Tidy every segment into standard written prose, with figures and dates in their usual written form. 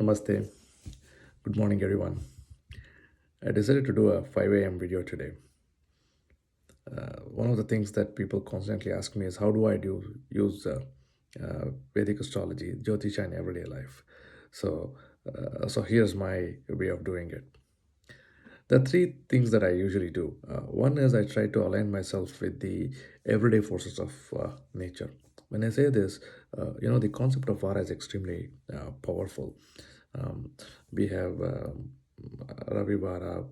Namaste. Good morning, everyone. I decided to do a 5 a.m. video today. One of the things that people constantly ask me is how do I use Vedic astrology, Jyotisha in everyday life. So here's my way of doing it. There are three things that I usually do. One is I try to align myself with the everyday forces of nature. When I say this, the concept of Vara is extremely powerful. We have Ravi Vara,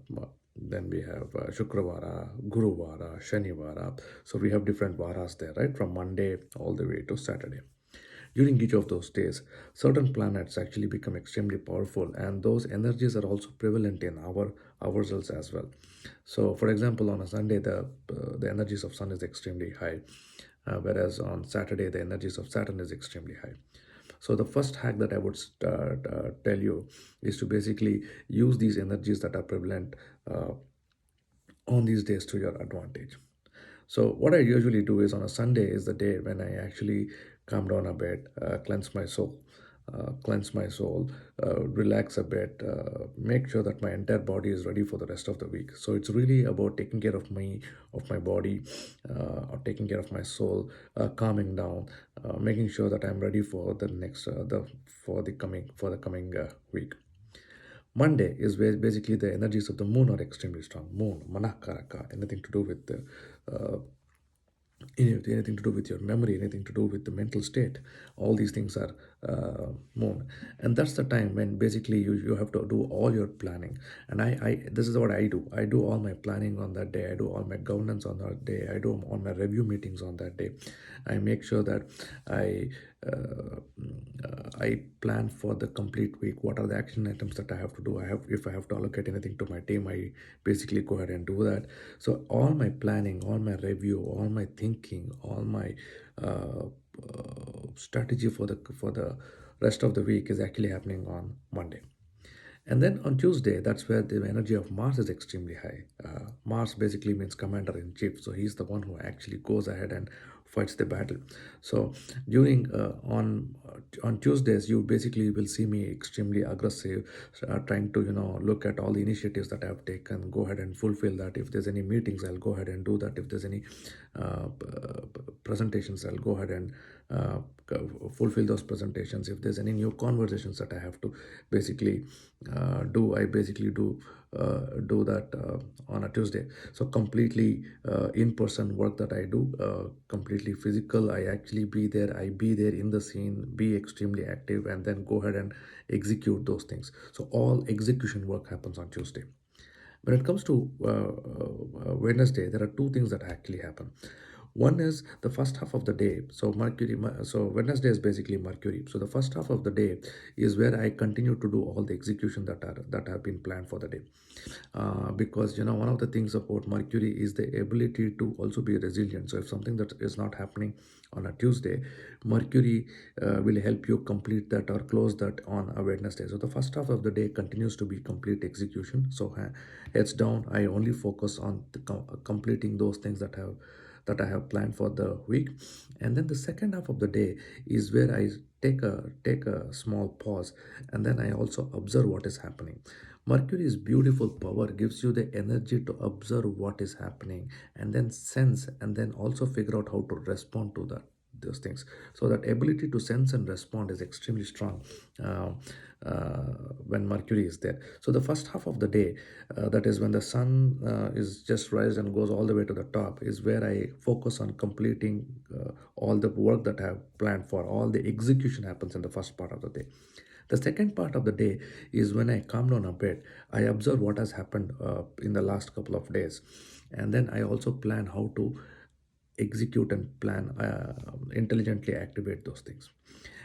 then we have Shukravara, Guru Vara, Shani Vara. So we have different Varas there, right? From Monday all the way to Saturday. During each of those days, certain planets actually become extremely powerful, and those energies are also prevalent in ourselves as well. So, for example, on a Sunday, the energies of Sun is extremely high, whereas on Saturday, the energies of Saturn is extremely high. So, the first hack that I would tell you is to basically use these energies that are prevalent on these days to your advantage. So what I usually do is on a Sunday is the day when I actually calm down a bit, cleanse my soul, relax a bit, make sure that my entire body is ready for the rest of the week. So it's really about taking care of my body, or taking care of my soul, calming down, making sure that I'm ready for the next the for the coming week. Monday is where basically the energies of the moon are extremely strong. Moon, Manakaraka, anything to do with the anything to do with your memory, anything to do with the mental state. All these things are moon, and that's the time when basically you have to do all your planning. And I this is what I do. I do all my planning on that day. I do all my governance on that day. I do all my review meetings on that day. I make sure that I I plan for the complete week. What are the action items that I have to do? If I have to allocate anything to my team, I basically go ahead and do that. So all my planning, all my review, all my thinking, all my strategy for the rest of the week is actually happening on Monday. And then on Tuesday, that's where the energy of Mars is extremely high. Mars basically means commander in chief, so he's the one who actually goes ahead and fights the battle. So during on Tuesdays, you basically will see me extremely aggressive, trying to look at all the initiatives that I have taken, go ahead and fulfill that. If there's any meetings, I'll go ahead and do that. If there's any presentations, I'll go ahead and fulfill those presentations. If there's any new conversations that I have to basically I basically do that on a Tuesday. So completely in-person work that I do, completely physical. I actually be there. I be there in the scene, be extremely active, and then go ahead and execute those things. So all execution work happens on Tuesday. When it comes to Wednesday, there are two things that actually happen. One is the first half of the day. So so Wednesday is basically Mercury. So the first half of the day is where I continue to do all the execution that have been planned for the day. Because one of the things about Mercury is the ability to also be resilient. So if something that is not happening on a Tuesday, Mercury will help you complete that or close that on a Wednesday. So the first half of the day continues to be complete execution. So heads down, I only focus on completing those things that I have planned for the week. And then the second half of the day is where I take a small pause, and then I also observe what is happening. Mercury's beautiful power gives you the energy to observe what is happening and then sense and then also figure out how to respond to those things. So that ability to sense and respond is extremely strong uh, when Mercury is there. So the first half of the day, that is when the sun is just rise and goes all the way to the top, is where I focus on completing all the work that I have planned for. All the execution happens in the first part of the day. The second part of the day is when I calm down a bit. I observe what has happened in the last couple of days, and then I also plan how to execute and plan, intelligently activate those things.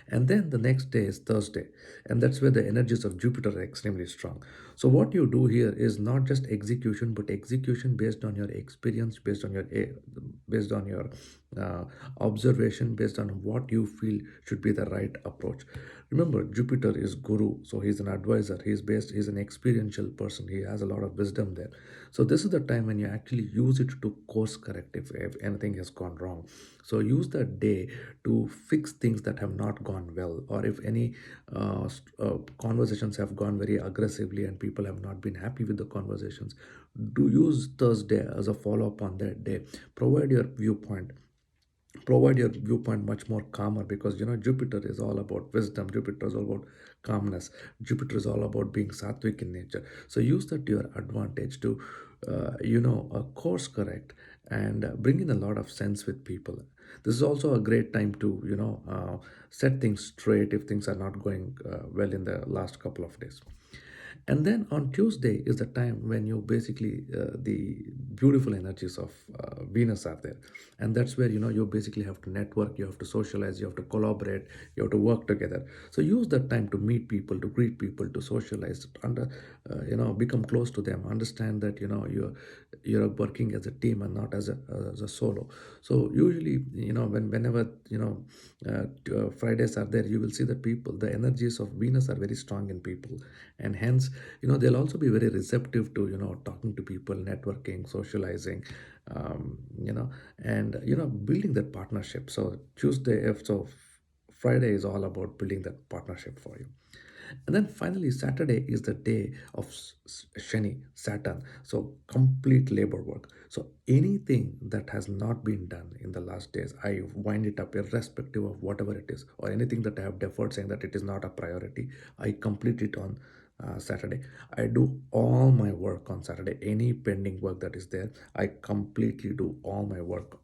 And then the next day is Thursday, and that's where the energies of Jupiter are extremely strong. So what you do here is not just execution, but execution based on your experience, based on your uh, observation based on what you feel should be the right approach. Remember, Jupiter is guru, so he's an advisor, he's an experiential person, he has a lot of wisdom there. So this is the time when you actually use it to course correct if anything has gone wrong. So use that day to fix things that have not gone well, or if any conversations have gone very aggressively and people have not been happy with the conversations, do use Thursday as a follow-up on that day. Provide your viewpoint, provide your viewpoint much more calmer, because Jupiter is all about wisdom, Jupiter is all about calmness, Jupiter is all about being sattvic in nature. So use that to your advantage to course correct and bring in a lot of sense with people. This is also a great time to set things straight if things are not going well in the last couple of days. And then on Tuesday is the time when you basically the beautiful energies of Venus are there, and that's where you basically have to network, you have to socialize, you have to collaborate, you have to work together. So use that time to meet people, to greet people, to socialize, under become close to them, understand that you're working as a team and not as a solo. So usually whenever Fridays are there, you will see that people, the energies of Venus are very strong in people, and hence they'll also be very receptive to talking to people, networking, socializing, you know and building that partnership. So Friday is all about building that partnership for you. And then finally, Saturday is the day of Shani, Saturn. So complete labor work. So anything that has not been done in the last days, I wind it up irrespective of whatever it is, or anything that I have deferred saying that it is not a priority. I complete it on Saturday. I do all my work on Saturday. Any pending work that is there, I completely do all my work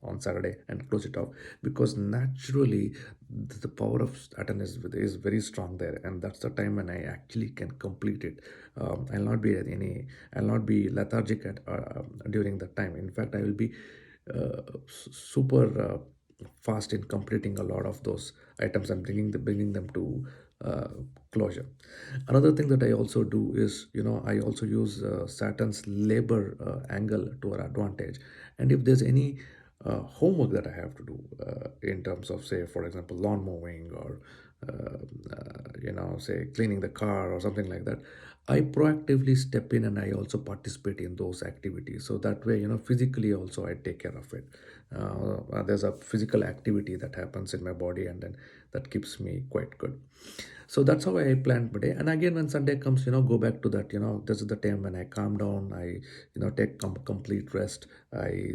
on Saturday and close it off, because naturally the power of Saturn is very strong there, and that's the time when I actually can complete it. I'll not be lethargic during that time. In fact, I will be super fast in completing a lot of those items and bringing them to uh, closure. Another thing that I also do is, I also use Saturn's labor angle to our advantage. And if there's any homework that I have to do in terms of, say, for example, lawn mowing, or say cleaning the car or something like that, I proactively step in and I also participate in those activities. So that way, physically also I take care of it. There's a physical activity that happens in my body, and then that keeps me quite good. So that's how I planned my day. And again, when Sunday comes, go back to that. This is the time when I calm down. I take complete rest. I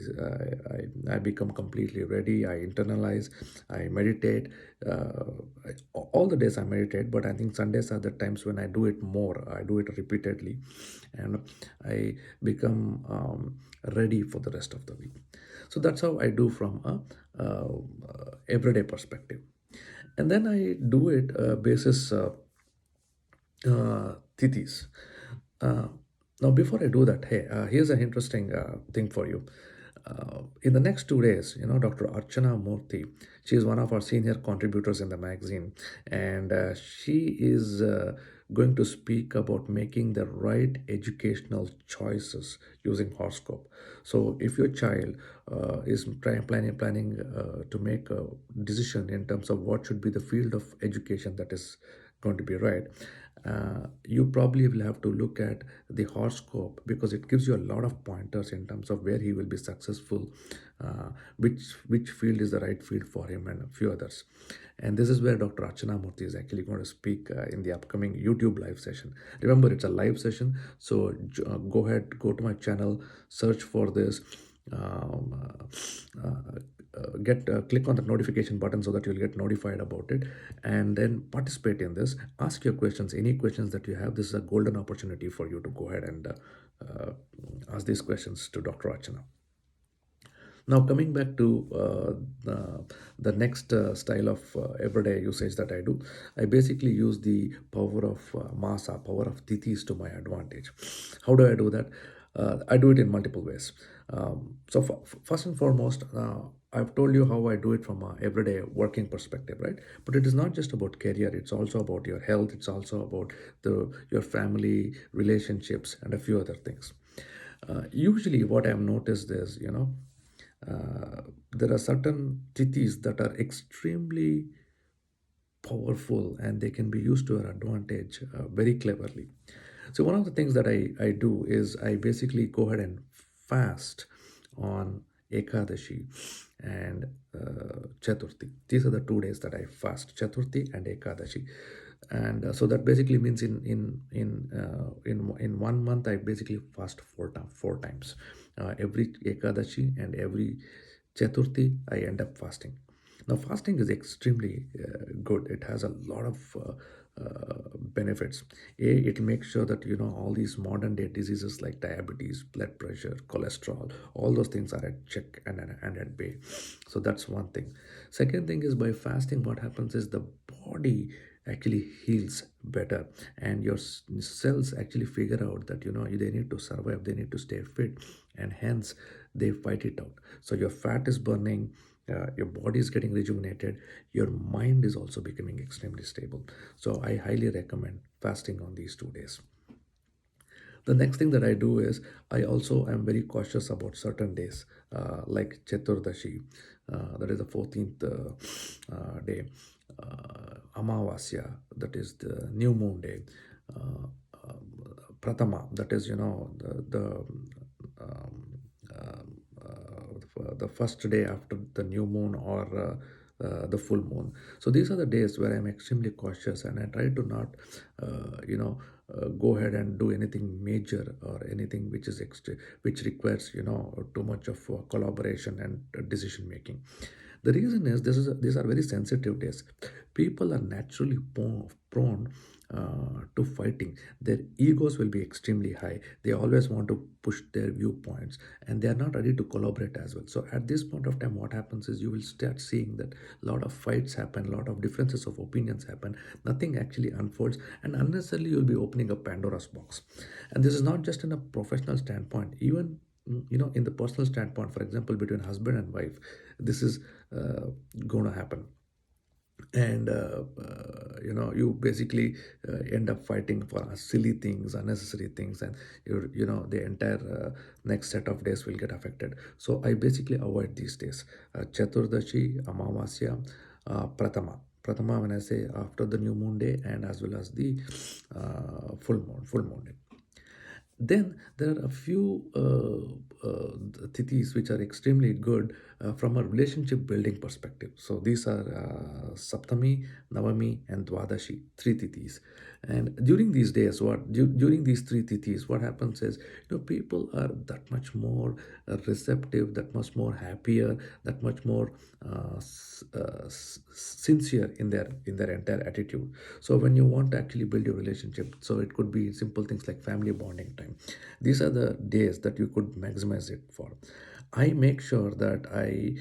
become completely ready. I internalize. I meditate. All the days I meditate, but I think Sundays are the times when I do it more. I do it repeatedly, and I become ready for the rest of the week. So that's how I do from everyday perspective. And then I do it basis tithis. Uh, Now, before I do that, hey, here's an interesting thing for you. In the next 2 days, Dr. Archana Murthy, she is one of our senior contributors in the magazine, and she is going to speak about making the right educational choices using horoscope. So, if your child is planning to make a decision in terms of what should be the field of education that is going to be right, you probably will have to look at the horoscope, because it gives you a lot of pointers in terms of where he will be successful, which field is the right field for him, and a few others. And this is where Dr. Archana Murthy is actually going to speak in the upcoming YouTube live session. Remember, it's a live session, so go ahead, go to my channel, search for this. Um, get Click on the notification button so that you'll get notified about it, and then participate in this. Ask your questions, any questions that you have. This is a golden opportunity for you to go ahead and ask these questions to Dr. Archana. Now, coming back to the next style of everyday usage that I do, I basically use the power of masa, power of tithis to my advantage. How do I do that? I do it in multiple ways. First and foremost, I've told you how I do it from a everyday working perspective, right? But it is not just about career; it's also about your health. It's also about your family, relationships, and a few other things. Usually, what I've noticed is, uh, there are certain tithis that are extremely powerful and they can be used to our advantage very cleverly. So one of the things that I do is I basically go ahead and fast on Ekadashi and Chaturthi. These are the 2 days that I fast, Chaturthi and Ekadashi. And so that basically means in 1 month I basically fast four times. Every Ekadashi and every Chaturthi I end up fasting. Now, fasting is extremely good. It has a lot of benefits. It makes sure that all these modern day diseases like diabetes, blood pressure, cholesterol, all those things are at check and at bay. So that's one thing. Second thing is, by fasting, what happens is the body actually heals better, and your cells actually figure out that they need to survive, they need to stay fit, and hence they fight it out. So your fat is burning, your body is getting rejuvenated, your mind is also becoming extremely stable. So I highly recommend fasting on these 2 days. The next thing that I do is I also am very cautious about certain days, like Chaturdashi, that is the 14th day, Amavasya, that is the new moon day, Pratama, that is the first day after the new moon, or the full moon. So these are the days where I'm extremely cautious and I try to not, go ahead and do anything major or anything which is extra, which requires too much of collaboration and decision making. The reason is these are very sensitive days. People are naturally prone to fighting. Their egos will be extremely high. They always want to push their viewpoints and they are not ready to collaborate as well. So at this point of time, what happens is you will start seeing that a lot of fights happen, a lot of differences of opinions happen, nothing actually unfolds, and unnecessarily you'll be opening a Pandora's box. And this is not just in a professional standpoint, even in the personal standpoint. For example, between husband and wife, this is going to happen. And you basically end up fighting for silly things, unnecessary things, and the entire next set of days will get affected. So I basically avoid these days, Chaturdashi, Amavasya, Pratama, when I say after the new moon day, and as well as the full moon day. Then there are a few tithis which are extremely good from a relationship building perspective. So these are Saptami, Navami, and Dwadashi, three tithis. And during these days, during these three tithis, what happens is people are that much more receptive, that much more happier, that much more sincere in their entire attitude. So when you want to actually build your relationship, so it could be simple things like family bonding time. These are the days that you could maximize it for. I make sure that I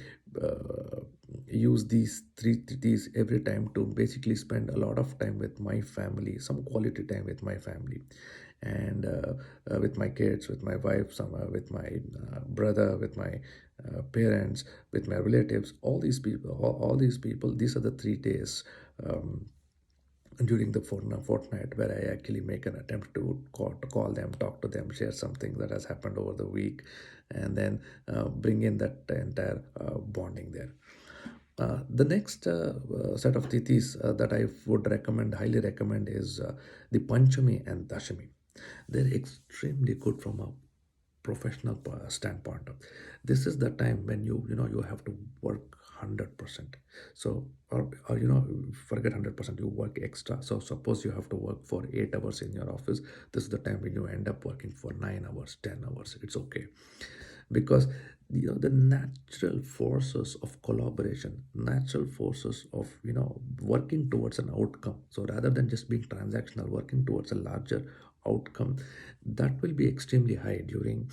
use these every time to basically spend a lot of time with my family, some quality time with my family, and with my kids, with my wife, with my brother, with my parents, with my relatives. All these people. These are the 3 days. During the fortnight where I actually make an attempt to call them, talk to them, share something that has happened over the week, and then bring in that entire bonding there. The next set of tithis that I would highly recommend, is the Panchami and Dashami. They're extremely good from a professional standpoint. This is the time when you have to work 100%. So, or forget 100%, you work extra. So suppose you have to work for 8 hours in your office. This is the time when you end up working for 9 hours, 10 hours. It's okay, because the natural forces of collaboration, natural forces of working towards an outcome, so rather than just being transactional, working towards a larger outcome, that will be extremely high during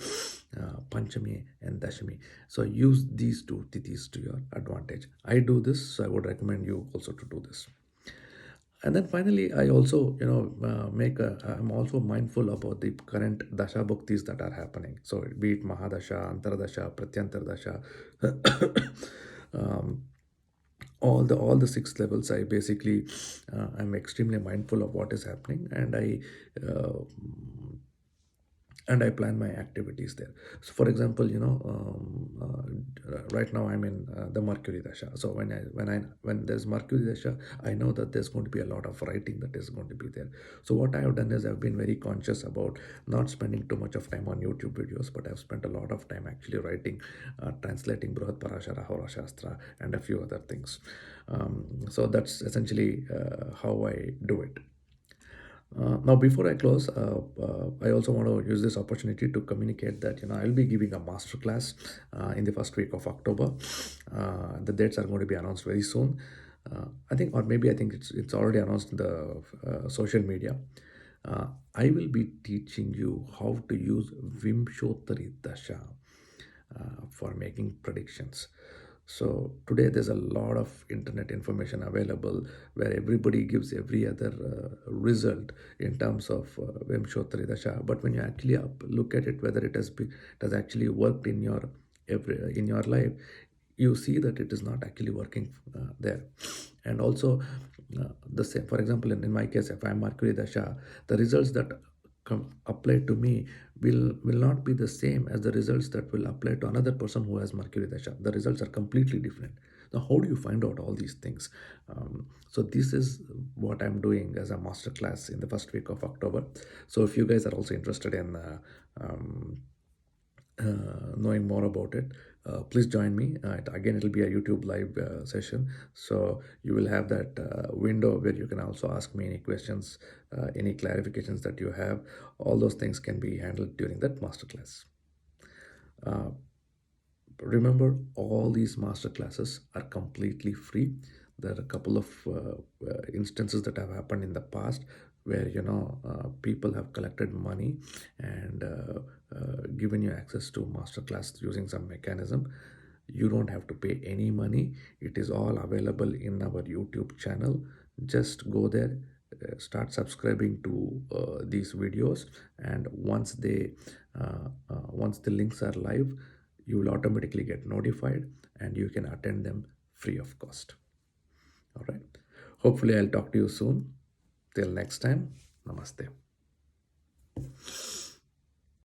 Panchami and Dashami. So use these two tithis to your advantage. I do this, so I would recommend you also to do this. And then finally, I also, I'm also mindful about the current dasha bhaktis that are happening. So be it Mahadasha, Antardasha, Pratyantardasha, um, all the 6 levels. I basically, I'm extremely mindful of what is happening, and I and I plan my activities there. So, for example, right now I'm in the Mercury Dasha. So when there's Mercury Dasha, I know that there's going to be a lot of writing that is going to be there. So what I have done is I've been very conscious about not spending too much of time on YouTube videos, but I've spent a lot of time actually writing, translating Brihat Parashara, Hora Shastra, and a few other things. So that's essentially how I do it. Now, before I close, I also want to use this opportunity to communicate that I'll be giving a master class in the first week of October. The dates are going to be announced very soon. I think it's already announced in the social media. I will be teaching you how to use Vimshottari Dasha for making predictions. So today there's a lot of internet information available where everybody gives every other result in terms of Vimshottari Dasha. But when you actually look at it, whether it has actually worked in your in your life, you see that it is not actually working there. And also the same, for example, in my case, if I'm Mercury Dasha, the results that apply to me will not be the same as the results that will apply to another person who has Mercury Dasha. The results are completely different. Now, how do you find out all these things? So this is what I'm doing as a masterclass in the first week of October. So if you guys are also interested in knowing more about it, please join me. Again, it'll be a YouTube live session, so you will have that window where you can also ask me any questions, any clarifications that you have. All those things can be handled during that masterclass. Remember, all these master classes are completely free. There are a couple of instances that have happened in the past where people have collected money and given you access to master class using some mechanism. You don't have to pay any money. It is all available in our YouTube channel. Just go there, start subscribing to these videos, and once the links are live, you will automatically get notified and you can attend them free of cost. All right. Hopefully, I'll talk to you soon. Till next time, namaste.